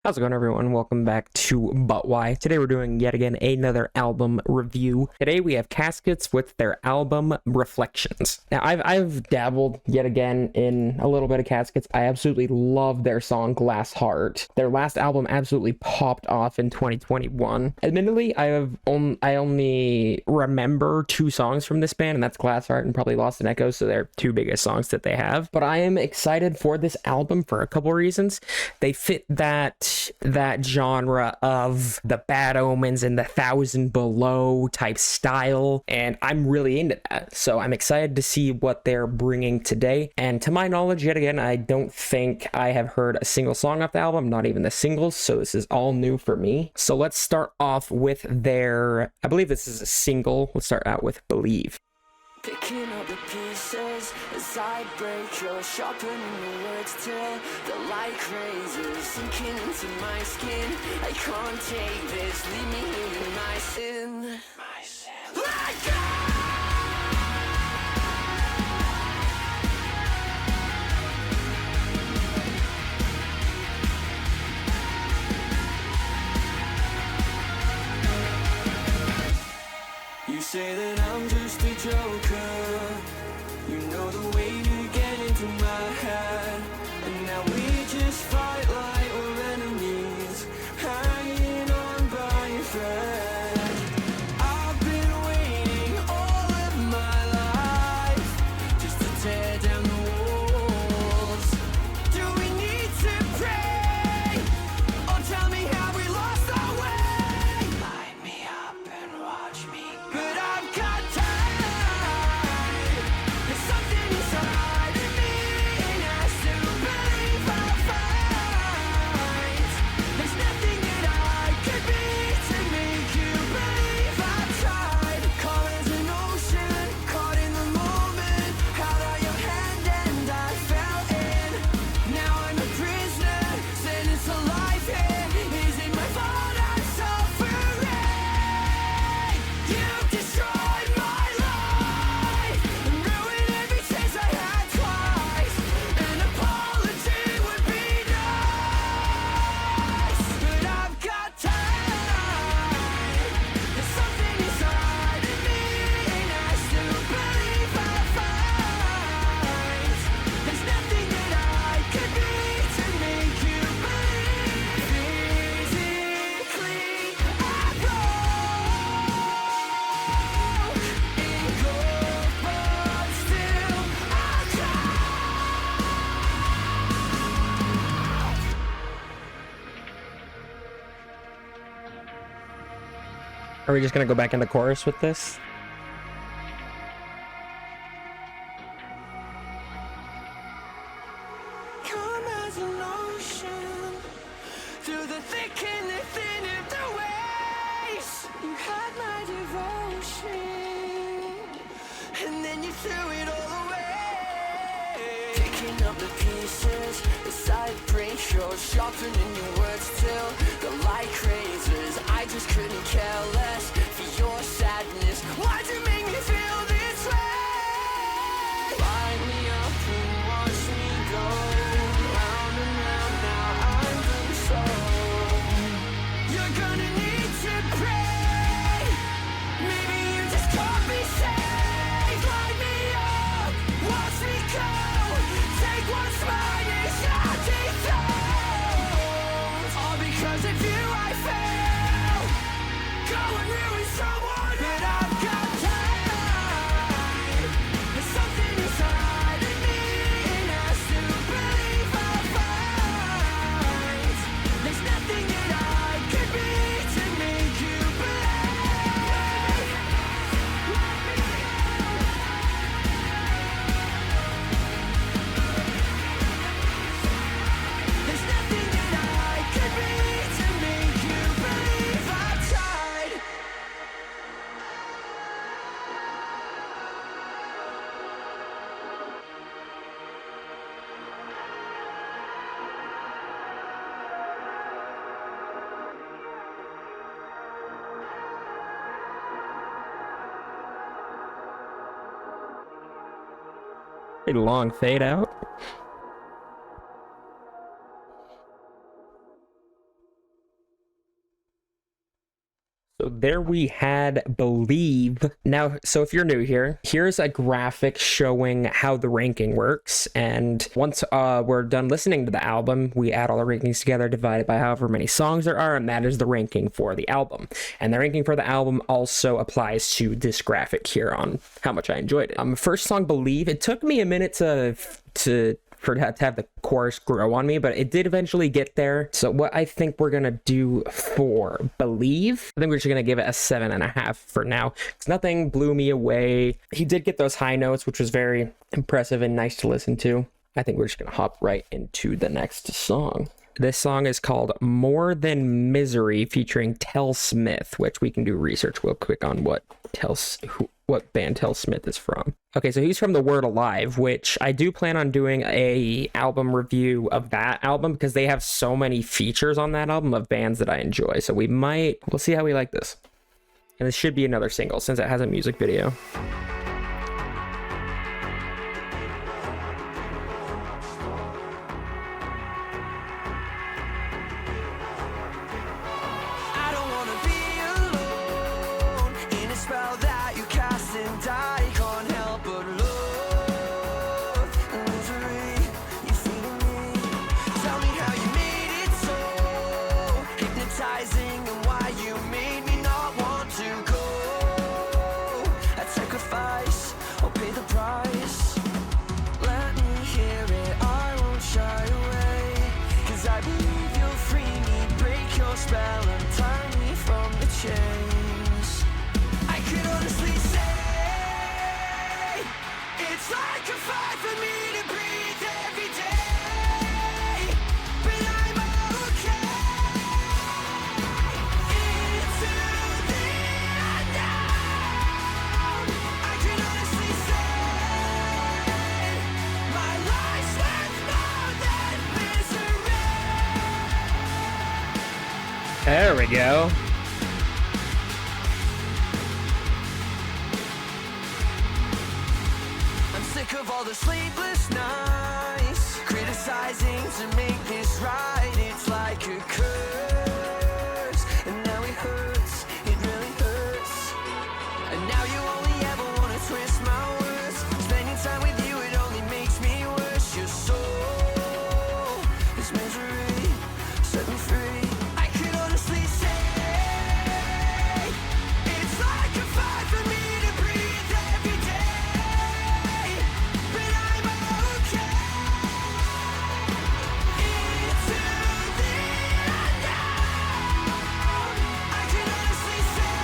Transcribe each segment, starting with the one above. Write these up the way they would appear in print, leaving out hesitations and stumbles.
How's it going, everyone? Welcome back to But Why. Today we're doing yet again another album review. Today we have Caskets with their album Reflections. Now I've dabbled yet again in a little bit of Caskets. I absolutely love their song Glass Heart. Their last album absolutely popped off in 2021. Admittedly, I only remember two songs from this band, and that's Glass Heart and probably Lost in Echoes, so they're two biggest songs that they have. But I am excited for this album for a couple reasons. They fit that genre of the Bad Omens and the Thousand Below type style, and I'm really into that, so I'm excited to see what they're bringing today. And to my knowledge, yet again, I don't think I have heard a single song off the album, not even the singles, so this is all new for me. So let's start off with their, I believe this is a single. Let's start out with Believe. Picking up the pieces as I break, you're sharpening the words till the light razors sinking into my skin. I can't take this, leave me here in my sin. Let go! You say that I'm just a joker. You know the way to get into my head. And now we just fight like we're enemies, hanging on by a thread. I've been waiting all of my life just to tear down the walls. Do we need to pray? Or tell me how we lost our way? Light me up and watch me. But I've got time. There's something inside of me, and I still believe I'll find. There's nothing that I could be to make you believe I've tried. Calm as an ocean, caught in the moment. Held out your hand and I fell in. Now I'm a prisoner, sentenced to life here. Is it my fault I'm suffering? You've destroyed my life and ruined every chance I had twice. An apology would be nice, but I've got time. There's something inside of me, and I still believe I'll find. There's nothing that I could be to make you believe. Physically, I go in gold, but still I cry. Are we just gonna go back into chorus with this? Calm as an ocean, through the thick and the thin of the waves. You had my devotion, and then you threw it all away. Picking up the pieces as I break, you're sharpening your words till the light razors. I just couldn't care less for your sadness. Why'd you make me feel this way? Light me up and watch me go round and round. Now I'm done so. You're gonna need to pray. Maybe you just can't be saved. Light me up, watch me go. Take what's mine and shut it down. All because of you I fail. Go and ruin someone, but I've got time. There's something inside of me, and I still believe I'll find. There's nothing that I could be to make you believe. There's nothing that I could be to make you believe I've tried. Pretty long fade out. So there we had Believe. Now, so if you're new here, here's a graphic showing how the ranking works. And once we're done listening to the album, we add all the rankings together, divided by however many songs there are, and that is the ranking for the album. And the ranking for the album also applies to this graphic here on how much I enjoyed it. First song, Believe. It took me a minute to have the chorus grow on me, but it did eventually get there. So what I think we're gonna do for Believe, I think we're just gonna give it a 7.5 for now, because nothing blew me away. He did get those high notes, which was very impressive and nice to listen to. I think we're just gonna hop right into the next song. This song is called More Than Misery, featuring Tell Smith, which we can do research real quick on what band Tell Smith is from. Okay, so he's from The Word Alive, which I do plan on doing a album review of that album, because they have so many features on that album of bands that I enjoy. So we'll see how we like this. And this should be another single since it has a music video. I don't wanna be alone in a spell that you cast and I can't help but love the misery you feel in me. Tell me how you made it so hypnotizing and why you made me not want to go. I'd sacrifice or pay the price. Let me hear it, I won't shy away, 'cause I believe you'll free me, break your spell and tie me from the chains. I could honestly say it's like a fight for me to breathe every day, but I'm okay. Into the unknown, I can honestly say my life's worth more than misery. There we go. I'm sick of all the sleepless nights, criticizing to make this right. It's like a curse, and now it hurts, it really hurts. And now you only ever want to twist my words. Spending time with you, it only makes me worse. Your soul is misery, set me free. I could honestly say it's like a fight for me to breathe every day, but I'm okay. Into the unknown, I can honestly say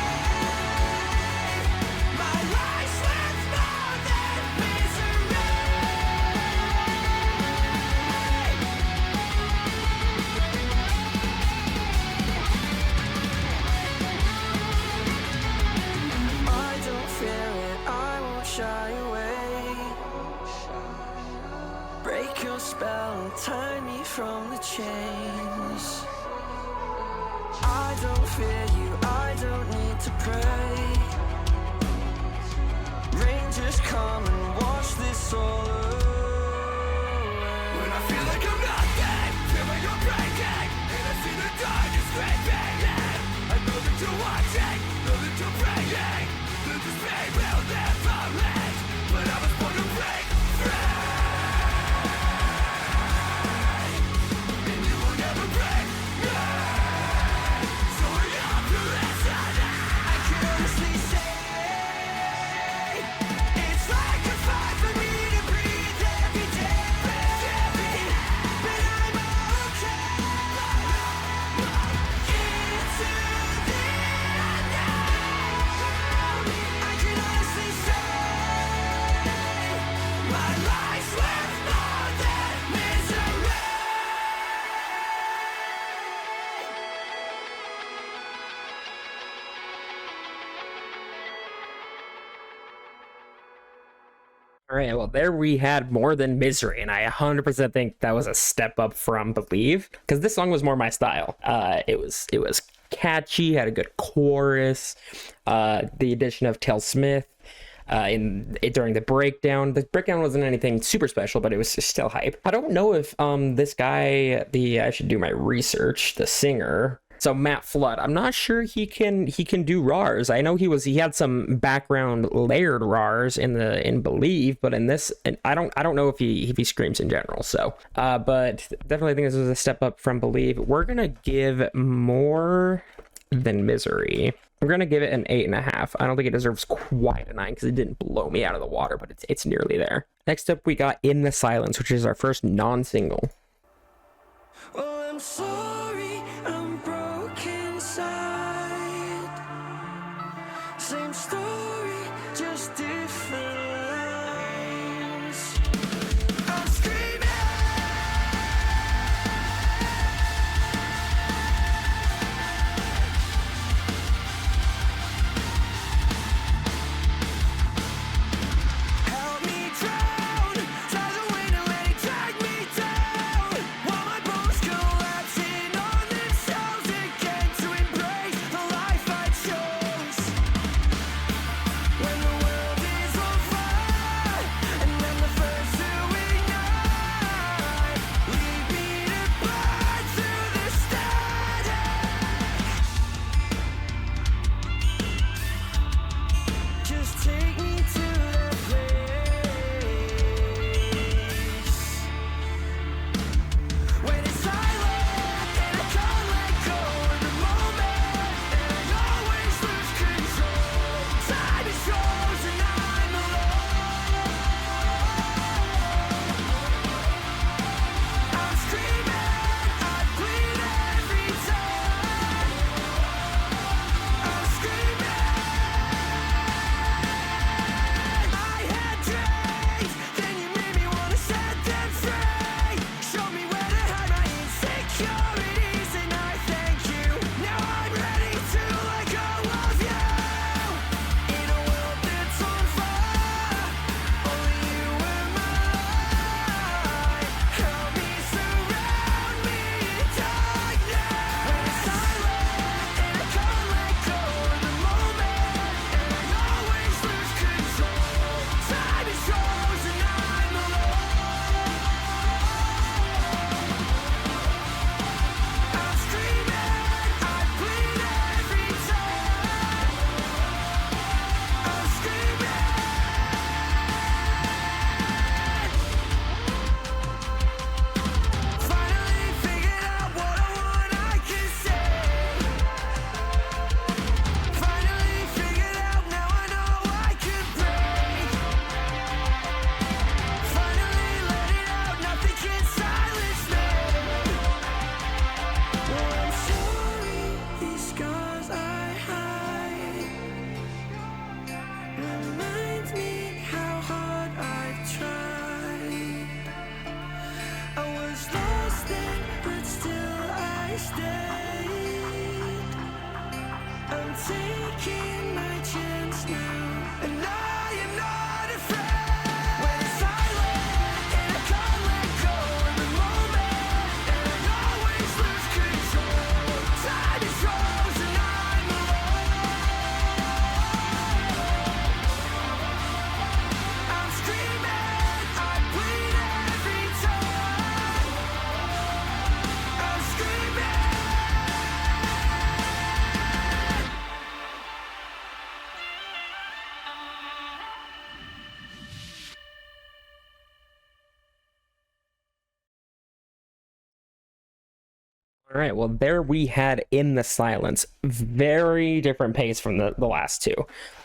my life's worth more than misery. I don't fear it, I won't shy away. Break your spell and tie me from the chains. I don't fear you, I don't need to pray. Rain, just come and wash this all away. When I feel like I'm nothing, feel like I'm breaking, and I see the darkness creeping in. I know that you're watching, know that you're praying, that this pain will never end. But I was born to break free, and you will never break me. So I am to listen. I can honestly say it's like a fight for me to breathe every day, but I'm okay. Into the unknown, I can honestly say my life's worth more than misery. All right, well, there we had More Than Misery, and I 100% think that was a step up from Believe, because this song was more my style. It was catchy, had a good chorus. The addition of Tell Smith during the breakdown. The breakdown wasn't anything super special, but it was still hype. I don't know if this guy, I should do my research, the singer, So Matt Flood, I'm not sure he can do RARs. I know he had some background layered RARs in Believe, but in this, and I don't know if he screams in general. So, but definitely think this is a step up from Believe. We're gonna give More Than Misery. I'm gonna give it an 8.5. I don't think it deserves quite a 9 because it didn't blow me out of the water, but it's nearly there. Next up, we got In the Silence, which is our first non-single. Oh, I'm sorry, I'm broken inside. Same story, just different lines. I'm screaming. Help me drown, try the wind and let it drag me down. While my bones collapsing on themselves again to embrace the life I chose. When the world is on fire and I'm the first to ignite, leave me to burn through the static. Just take me to that place when it's silent and I can't let go of the moment, and I always lose control. Time is yours and I'm alone. I'm screaming, I bleed every time. I'm screaming. I had dreams, then you made me wanna set them free. Show me where to hide my insecurities, and I thank you. Now I'm ready to let go of you. In a world that's on fire, only you and mine. Help me, surround me in darkness. When it's silent and I can't let go of the moment, and I always lose control. Time is yours and I'm alone. I'm screaming, I bleed every time. I'm screaming. Finally figured out what I want, I can say. Finally figured out, now I know I can break. Finally let it out, nothing can silence me. Oh, I'm sorry, these scars I hide remind me how hard I've tried. I was lost then, but still I stayed. I'm taking my chance now, and I am not afraid. When it's silent and I can't let go of the moment, and I always lose control. Time is yours and I'm alone. I'm screaming, I bleed every time. I'm screaming. All right, well, there we had In the Silence. Very different pace from the last two.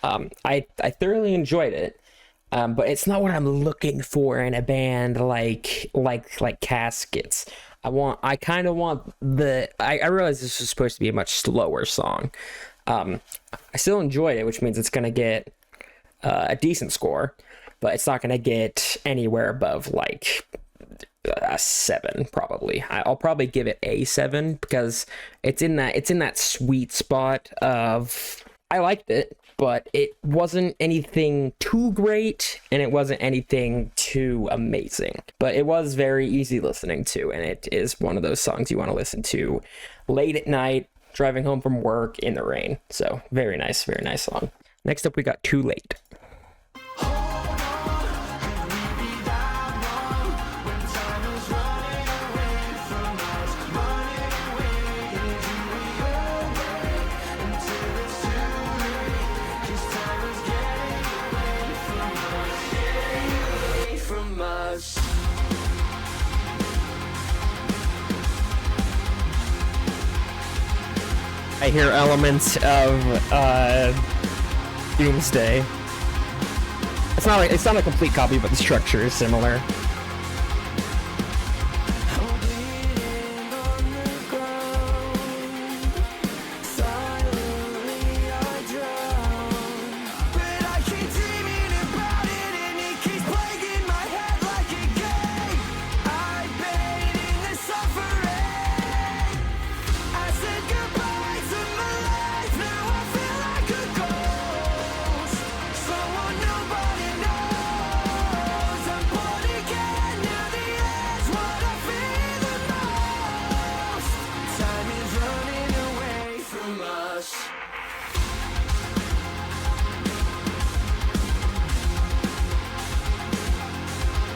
I thoroughly enjoyed it, but it's not what I'm looking for in a band like Caskets. I kind of want I realize this was supposed to be a much slower song. I still enjoyed it, which means it's going to get a decent score, but it's not going to get anywhere above like a 7 probably. I'll probably give it a 7 because it's in that sweet spot of I liked it, but it wasn't anything too great and it wasn't anything too amazing. But it was very easy listening to, and it is one of those songs you want to listen to late at night, driving home from work in the rain. So very nice song. Next up we got Too Late. When time is running away from us, running away into I hear elements of Doomsday. It's not a complete copy, but the structure is similar.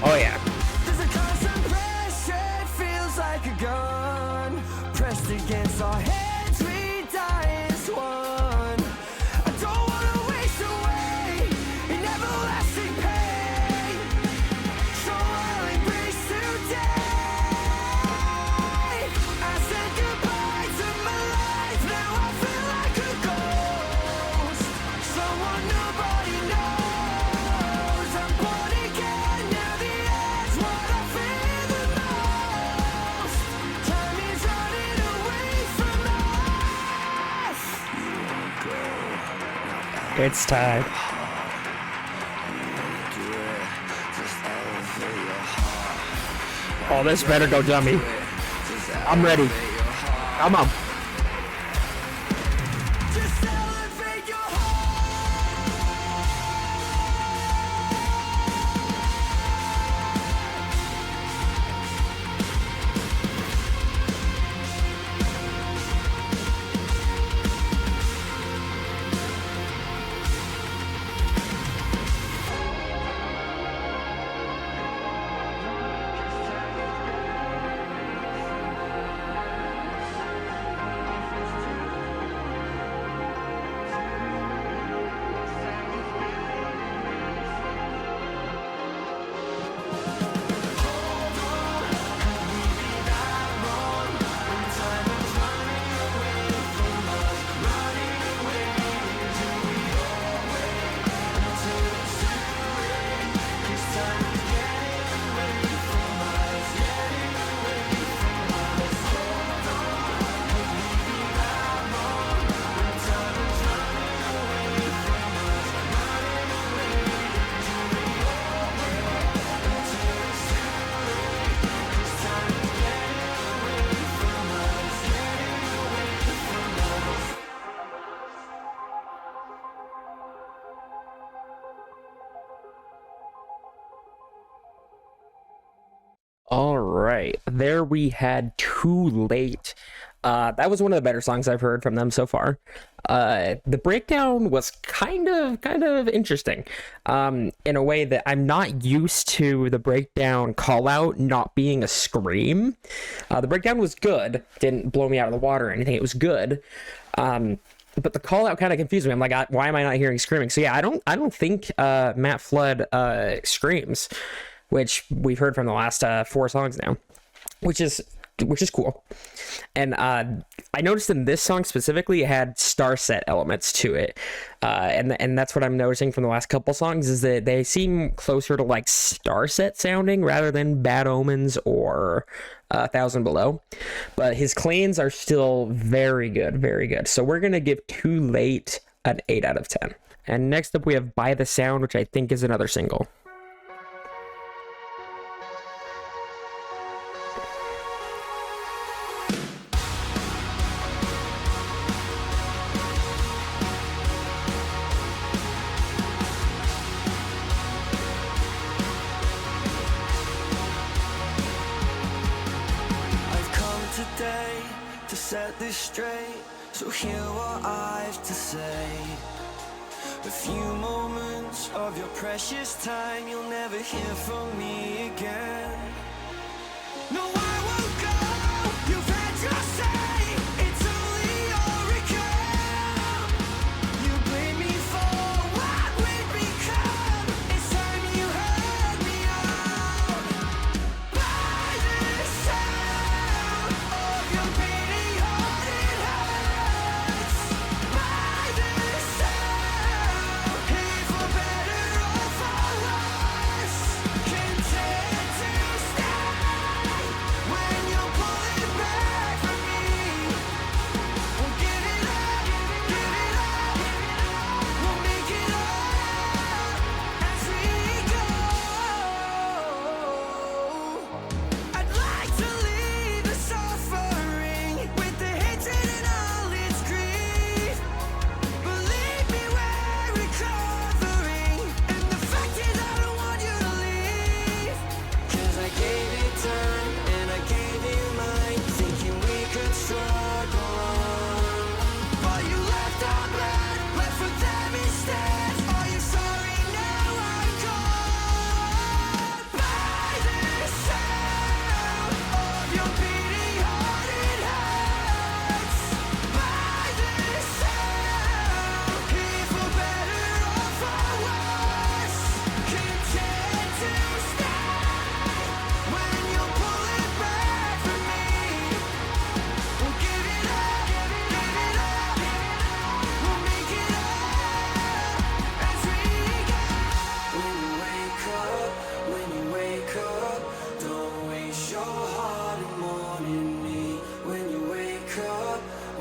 Oh yeah. There's a constant pressure, it feels like a gun pressed against our heads, we die as one. I don't wanna waste away in everlasting pain, so I'll embrace today. I said goodbye to my life, now I feel like a ghost, someone nobody knows. I'm born again, now the end's what I fear the most. Time is running away from us. You won't go, It's time. do it, just elevate your heart. Oh, this better go dummy. I'm ready. Come on. Just elevate your heart. All right, there we had Too Late. That was one of the better songs I've heard from them so far. The breakdown was kind of interesting, in a way that I'm not used to the breakdown call out not being a scream. The breakdown was good, didn't blow me out of the water or anything. It was good. But the call out kind of confused me. I'm like, why am I not hearing screaming? So yeah, I don't think Matt Flood screams, which we've heard from the last 4 songs now, which is cool. And I noticed in this song specifically, it had star set elements to it, and that's what I'm noticing from the last couple songs, is that they seem closer to like star set sounding rather than Bad Omens or 1,000 Below. But his cleans are still very good. So we're gonna give Too Late an 8 out of 10. And next up we have By the Sound, which I think is another single. I've come today to set this straight, so hear what I've to say. A few moments of your precious time, you'll never hear from me again. No, I won't go, you've had your say, it's only your regret. You blame me for what we've become, it's time you heard me out. By the sound of your beating heart, it hurts.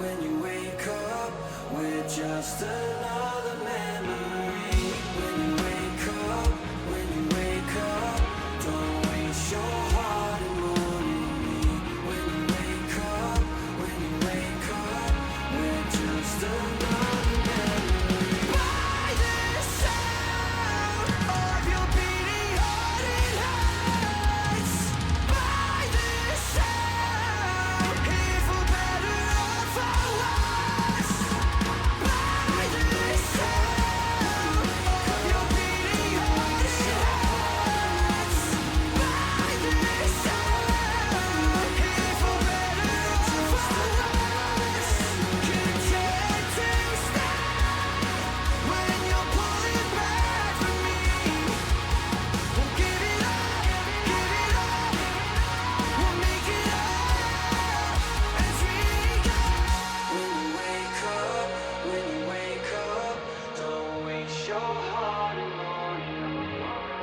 when you wake up with just another memory. When you wake up, when you wake up, don't waste your heart in mourning me. When you wake up, when you wake up with just another memory. By the sound of your beating heart, it hurts. By the sound, here for better or for worse. By the sound of your beating heart, it hurts. By the sound, here for better or for worse. Can't take things down when you're pulling back from me. We'll give it up, we'll make it up as we go. When you wake up, when you wake up, don't waste your heart in mourning me.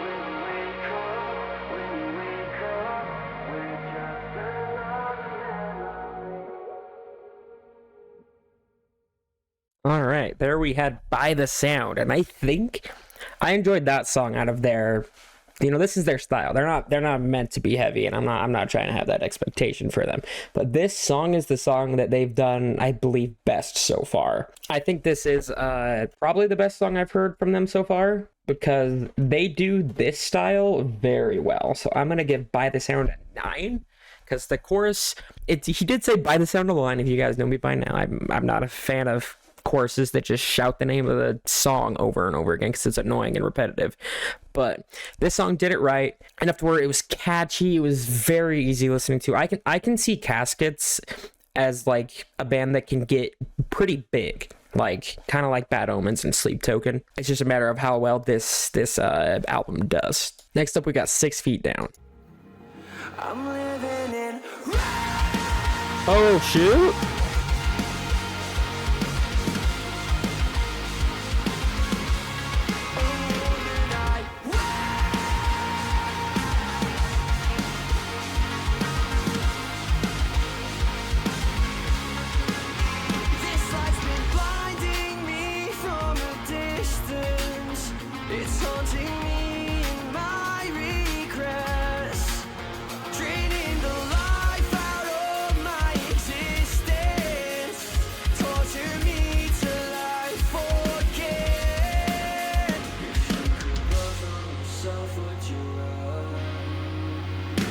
When you wake up, when you wake up, with just another memory. All right, there we had By the Sound, and I think I enjoyed that song out of their, this is their style. They're not meant to be heavy, and I'm not trying to have that expectation for them. But this song is the song that they've done, I believe, best so far. I think this is probably the best song I've heard from them so far, because they do this style very well. So I'm gonna give By the Sound a 9. Because the chorus, he did say By the Sound of the Line, if you guys know me by now. I'm not a fan of choruses that just shout the name of the song over and over again because it's annoying and repetitive. But this song did it right enough to where it was catchy. It was very easy listening to. I can see Caskets as like a band that can get pretty big, like kind of like Bad Omens and Sleep Token. It's just a matter of how well this album does. Next up, we got 6 Feet Down. I'm living in Oh shoot! This life's been blinding me from a distance. It's haunting me in my regrets, draining the life out of my existence. Torture me till I forget. Love on yourself, would you run?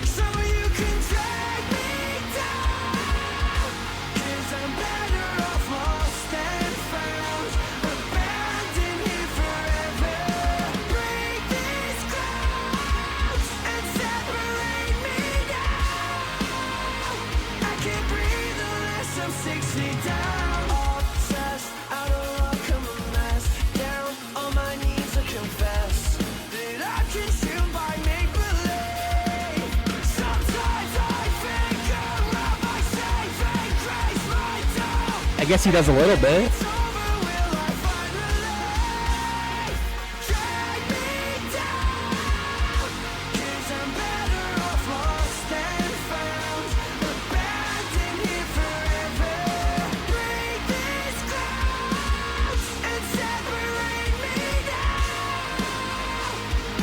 So you can drag me down, 'cause I'm better off lost and found, abandoned here forever. Break these clouds and separate me now. I can't breathe unless I'm 6 feet down. Obsessed, out of luck, I'm a mess. Down on my knees, I confess that I'm consumed by make-believe. Sometimes I think around my saving grace, my down. I guess he does a little bit. It's over, will I find relief? Drag me down, 'cause I'm better off lost and found, abandoned here forever. Break these clouds and separate me now.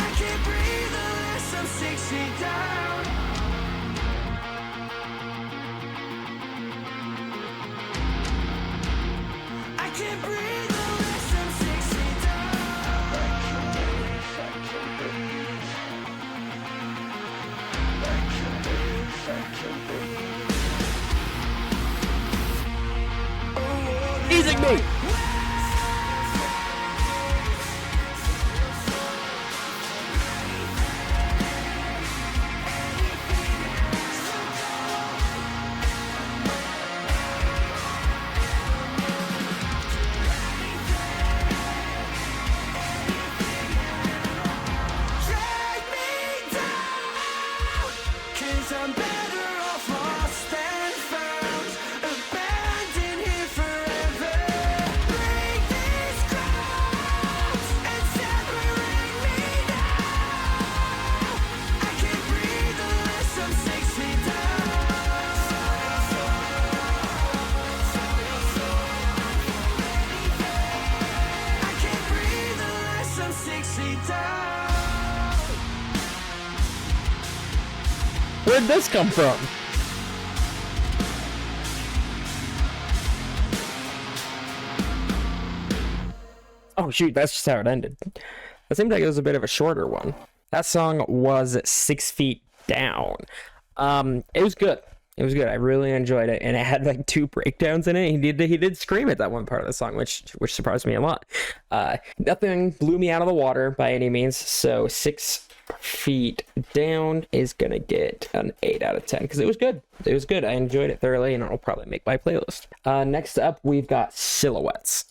I can't breathe unless I'm 6 feet down. I can't breathe unless I'm 6 feet down. I can breathe, I can breathe. I can breathe, I can breathe. Music me! Drag me down, 'cause I'm better off lost and found, abandoned here forever. Where'd this come from? Oh shoot, that's just how it ended. It seemed like it was a bit of a shorter one. That song was 6 Feet Down. It was good. It was good. I really enjoyed it, and it had like 2 breakdowns in it. He did scream at that one part of the song, which surprised me a lot. Nothing blew me out of the water by any means. So 6 Feet Down is gonna get an 8 out of 10 because it was good. It was good. I enjoyed it thoroughly, and it'll probably make my playlist. Next up, we've got Silhouettes.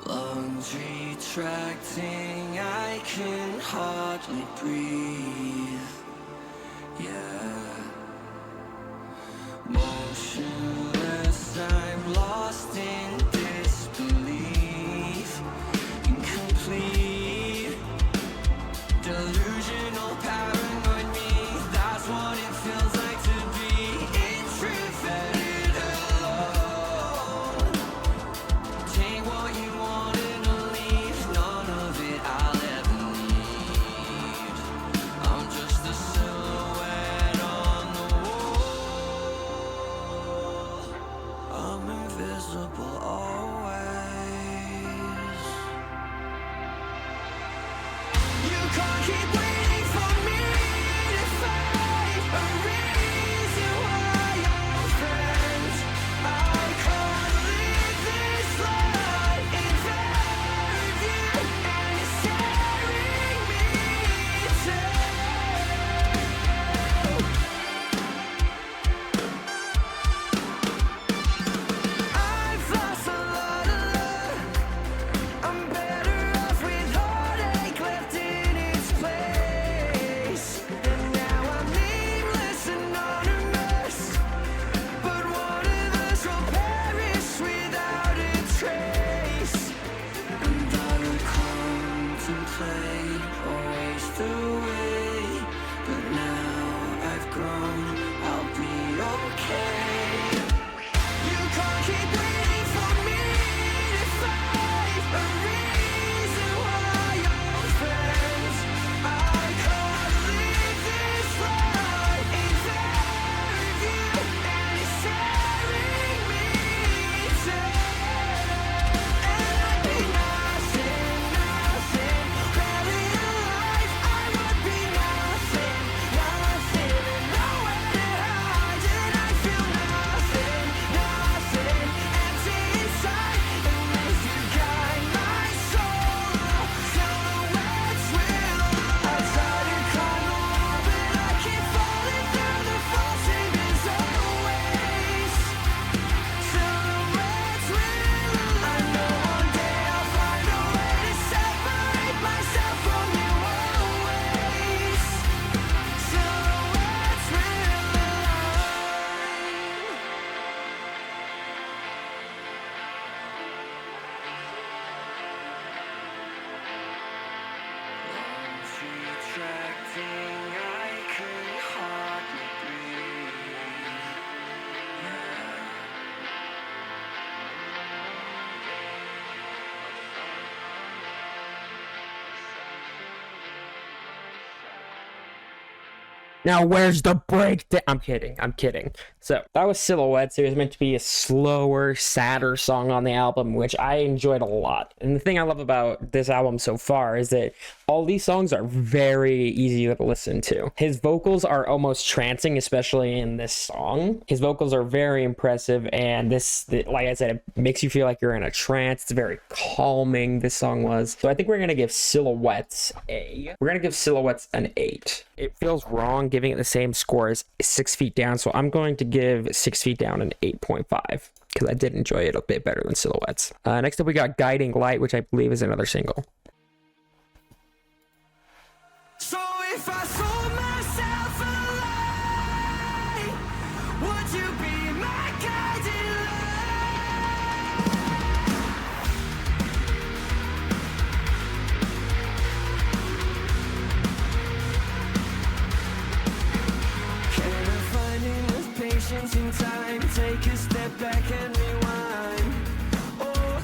Lungs retracting, I can hardly breathe. Yeah. Motionless, I'm lost in disbelief. Incomplete. Delusional, paranoid me. That's what it feels like to be introverted alone. Take what you want and leave. None of it I'll ever need. I'm just a silhouette on the wall. I'm invisible always. You can't keep waiting for me to find a reason why I'm friends. I can't live this life in fear of you, and it's tearing me I've lost a lot of love. I'm better off with heartache left in its place. And now I'm nameless, anonymous. But one of us will perish without a trace. And I will contemplate or waste away. But now I've grown, I'll be okay. You can't keep waiting for me to find a reason why I'm friends. I can't live this life in fear of you, and it's tearing me down. And I'd be nothing, barely alive. I would be nothing, and nowhere to hide. And I feel nothing, empty inside. Unless you guide my soul, silhouettes will. I try to climb the wall, but I keep falling through the false images always. Silhouettes will. I know one day I'll find a way to separate myself from you always. Silhouettes will align. Lungs retracting, I can hardly breathe. Now, where's the breakdown? I'm kidding. So, that was Silhouettes. It was meant to be a slower, sadder song on the album, which I enjoyed a lot. And the thing I love about this album so far is that all these songs are very easy to listen to. His vocals are almost trancing, especially in this song. His vocals are very impressive, and like I said, it makes you feel like you're in a trance. It's very calming, this song was. So I think we're going to give Silhouettes an 8. It feels wrong giving it the same score as 6 Feet Down, so I'm going to give 6 Feet Down an 8.5 because I did enjoy it a bit better than Silhouettes. Next up, we got Guiding Light, which I believe is another single. So if I sold myself alive, would you be my guiding light? Can I find enough patience in time? Take a step back and rewind. Oh,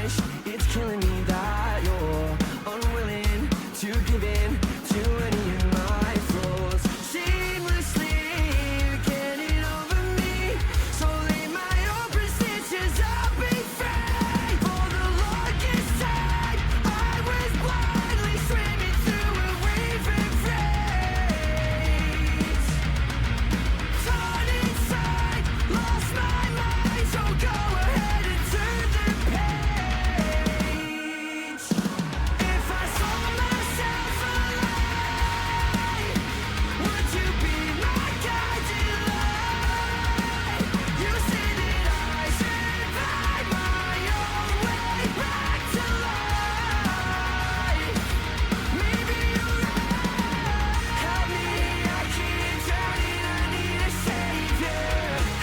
finish. It's killing me that you're unwilling to give in to any of my flaws. Shamelessly getting over me. So lay my open stitches, I'll be free. For the longest time I was blindly swimming through a waving phrase. Torn inside, lost my mind. So go ahead and turn the page. If I saw myself alive, would you be my guiding light? You say that I should find my own way back to life. Maybe you're right. Help me, I keep drowning, I need a savior.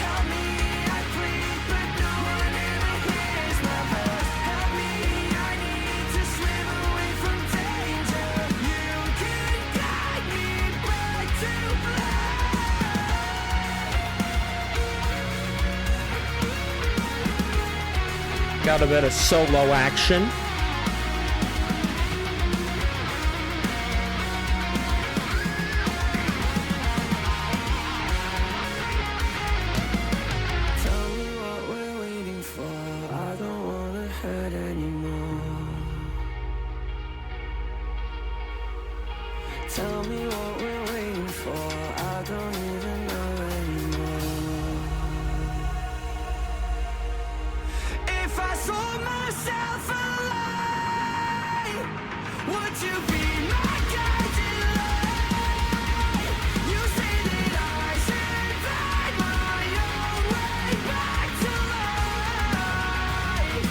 Help me, I plead, but no one ever hears my voice. Help me, I need to swim away from danger. You can guide me back to life. Got a bit of solo action. Tell me what we're waiting for. I don't wanna hurt anymore. Tell me what we're waiting for. I don't even know anymore. If I saw myself alive, would you be my guiding light? You say that I should find my own way back to life.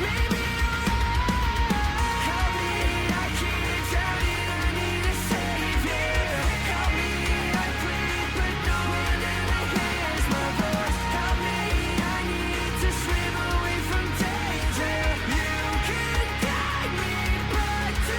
Maybe you're right. Help me, I keep drowning, I need a savior. Help me, I plead, but no one ever hears my voice. Help me, I need to swim away from danger. You can guide me back to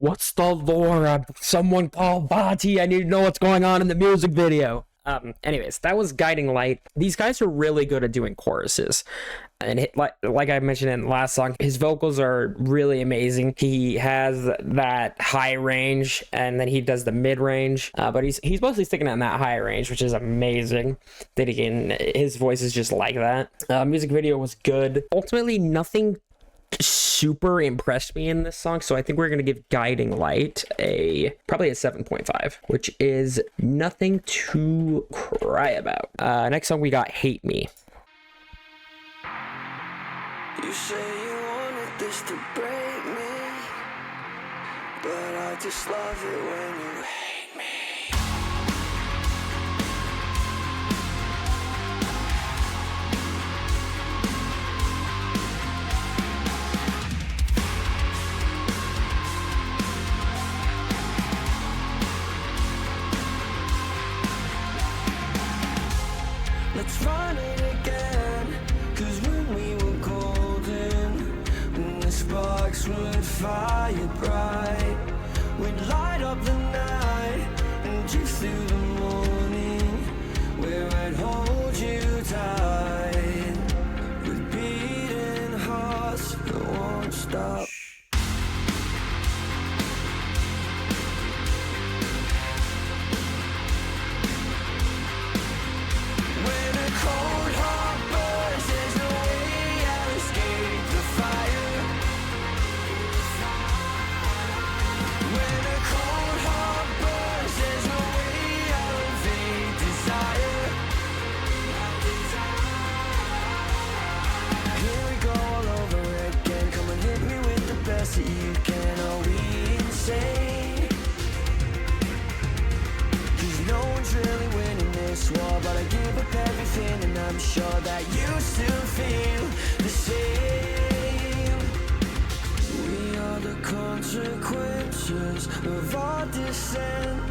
What's the lore? Someone call Bati. I need to know what's going on in the music video. Anyways, that was Guiding Light. These guys are really good at doing choruses. And like I mentioned in the last song, his vocals are really amazing. He has that high range, and then he does the mid range. But he's mostly sticking in that high range, which is amazing. Then again, his voice is just like that. Music video was good. Ultimately, nothing super impressed me in this song, so I think we're gonna give Guiding Light probably a 7.5, which is nothing to cry about. Next song we got Hate Me. You say you wanted this to break me, but I just love it when you hate me. Let's run it again, 'cause when we were golden, when the sparks would fire bright, we'd light up the night and drift through the morning, where I'd hold you tight, with beating hearts that won't stop. When a cold heart burns, there's no way I'll escape the fire. When a cold heart burns, there's no way I'll one's really winning this war, but I give up everything and I'm sure that you still feel the same. We are the consequences of our descent,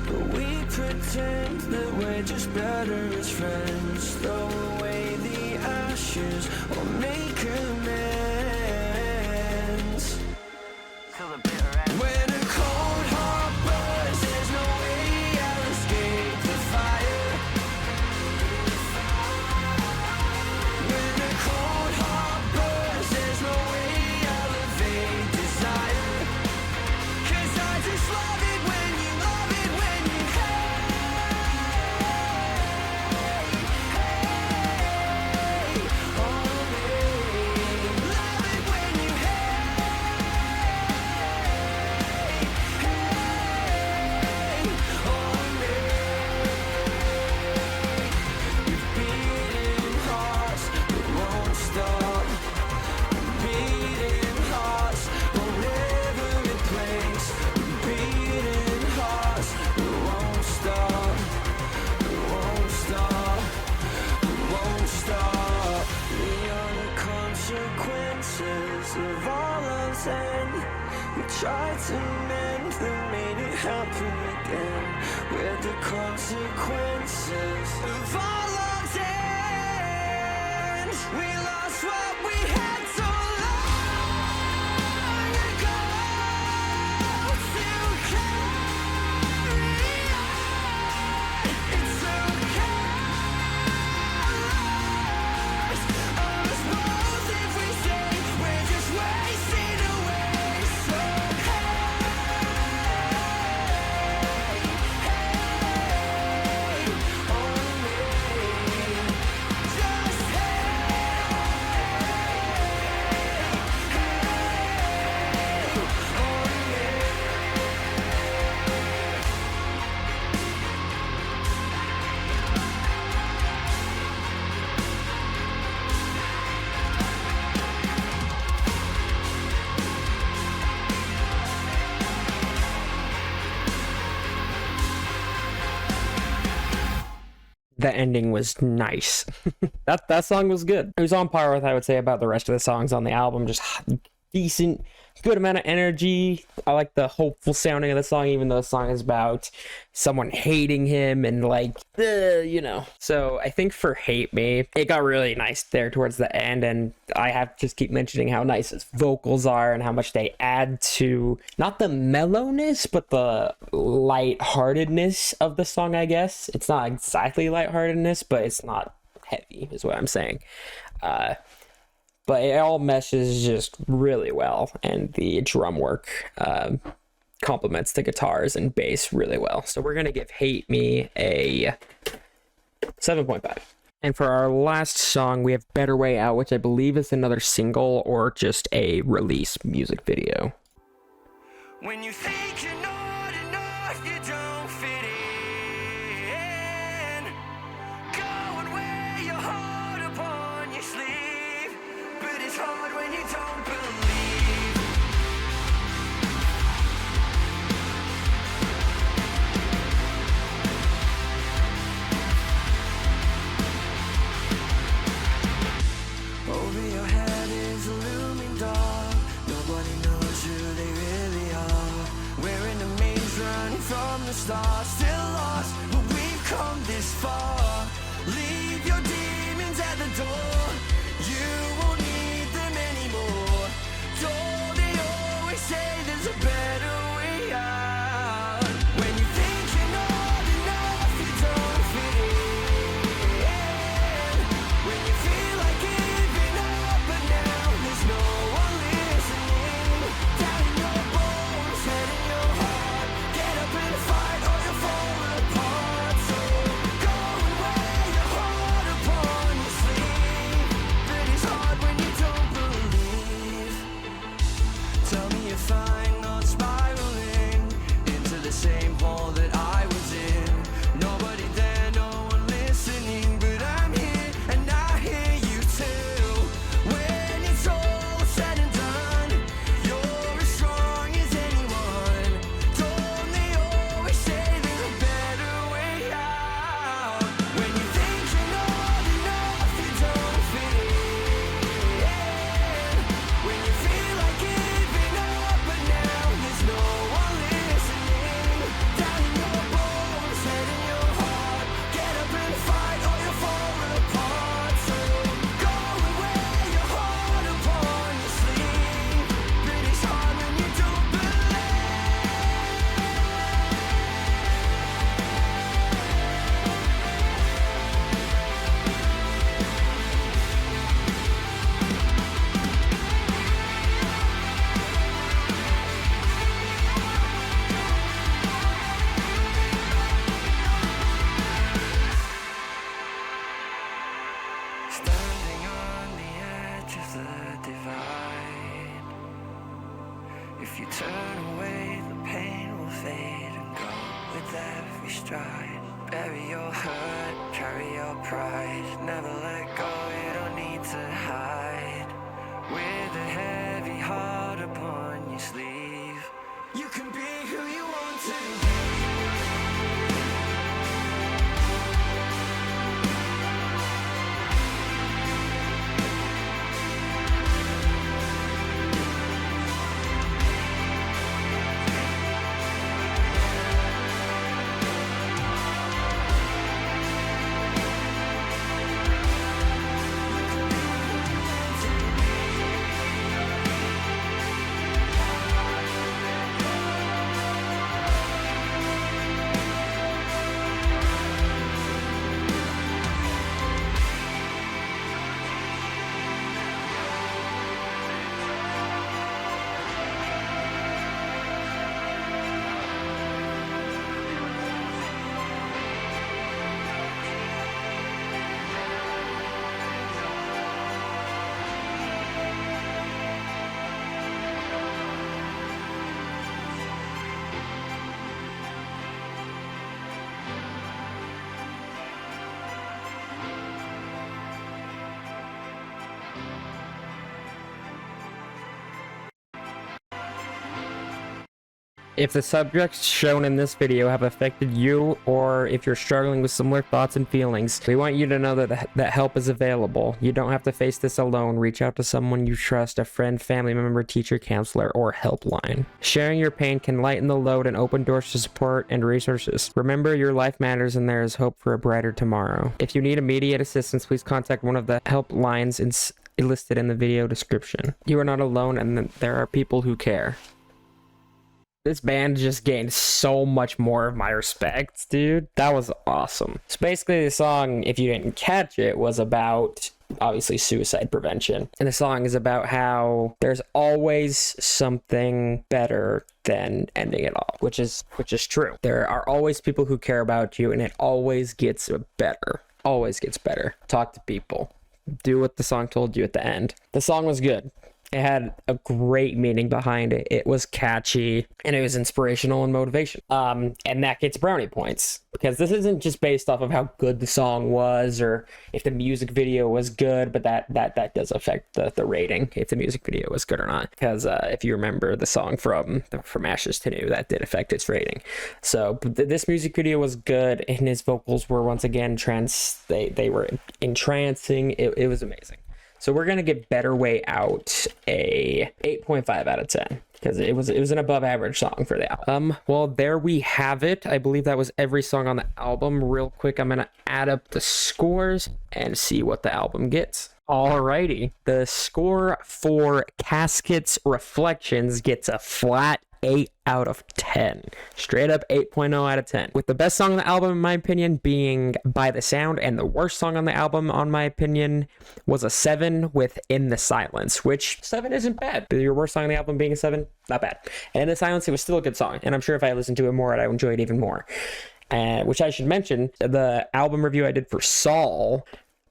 but we pretend that we're just better as friends. Throw away the ashes or make amends. Till the bitter end. When a cold heart burns, there's no way I'll escape the fire. When a cold heart burns, there's no way I'll evade desire. 'Cause I just love it when you love it when you hate. On me. Love it when you hate. On me. We've beating hearts that won't stop. Beating hearts wherever it plays. Beating hearts that won't stop. Won't stop. Won't stop. We are the consequences of all our sin. We tried to mend, then made it happen again. We're the consequences of all our sins. We lost what we had so long ago to carry on. It's okay. Us both if we say we're just wasting away. So on me. Just on me. The ending was nice. That song was good. It was on par with, I would say, about the rest of the songs on the album. Just decent, good amount of energy. I like the hopeful sounding of the song, even though the song is about someone hating him and like, you know. So I think for Hate Me, it got really nice there towards the end, and I have to just keep mentioning how nice his vocals are and how much they add to not the mellowness, but the lightheartedness of the song, I guess. It's not exactly lightheartedness, but it's not heavy, is what I'm saying. But it all meshes just really well, and the drum work complements the guitars and bass really well. So we're gonna give Hate Me a 7.5. And for our last song, we have Better Way Out, which I believe is another single or just a release music video. When you think you're not enough, you don't fit in. Go and wear your heart upon your sleeve, but it's hard when you don't believe. Over your head is a looming dark. Nobody knows who they really are. We're in a maze running from the start. Still lost, but we've come this far. Leave your demons at the door. You won't need them anymore. Don't they always say there's a better way out? When you think you're not enough, you don't fit in. When you feel like giving up, but now there's no one listening. Down in your bones, head in your heart. Get up and fight or you'll fall apart. So go and wear your heart upon your sleeve. But it's hard with every stride. Bury your hurt, carry your pride. Never let go, you don't need to hide. With a heavy heart upon your sleeve, you can be who you want to be. If the subjects shown in this video have affected you, or if you're struggling with similar thoughts and feelings, we want you to know that help is available. You don't have to face this alone. Reach out to someone you trust, a friend, family member, teacher, counselor, or helpline. Sharing your pain can lighten the load and open doors to support and resources. Remember, your life matters and there is hope for a brighter tomorrow. If you need immediate assistance, please contact one of the helplines listed in the video description. You are not alone, and there are people who care. This band just gained so much more of my respect, dude. That was awesome. So basically the song, if you didn't catch it, was about obviously suicide prevention. And the song is about how there's always something better than ending it all, which is true. There are always people who care about you, and it always gets better. Always gets better. Talk to people. Do what the song told you at the end. The song was good. It had a great meaning behind it. It was catchy, and it was inspirational and motivation. And that gets brownie points, because this isn't just based off of how good the song was or if the music video was good, but that does affect the rating, if the music video was good or not. Because if you remember the song from Ashes to New, that did affect its rating. So this music video was good, and his vocals were once again they were entrancing. It was amazing. So we're gonna give Better Way Out a 8.5 out of 10, because it was an above average song for the album. Well, there we have it. I believe that was every song on the album. Real quick, I'm gonna add up the scores and see what the album gets. Alrighty, the score for Caskets Reflections gets a flat 8 out of 10. Straight up 8.0 out of 10. With the best song on the album, in my opinion, being By the Sound, and the worst song on the album, on my opinion, was a 7 with In the Silence, which 7 isn't bad. Your worst song on the album being a 7, not bad. And In the Silence, it was still a good song, and I'm sure if I listened to it more, I'd enjoy it even more. Which I should mention, the album review I did for Saul,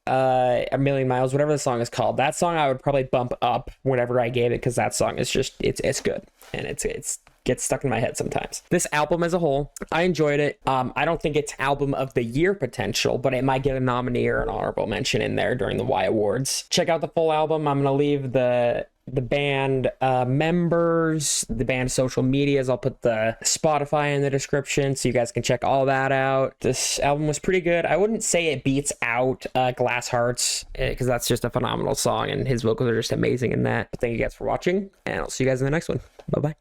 A Million Miles, whatever the song is called, that song I would probably bump up whenever I gave it, because that song is just it's good, and it's gets stuck in my head sometimes. This album as a whole, I enjoyed it. I don't think it's album of the year potential, but it might get a nominee or an honorable mention in there during the Y Awards. Check out the full album. I'm gonna leave the band members, the band social medias. I'll put the Spotify in the description so you guys can check all that out. This album was pretty good. I wouldn't say it beats out Glass Hearts, because that's just a phenomenal song, and his vocals are just amazing in that. But thank you guys for watching, and I'll see you guys in the next one. Bye bye.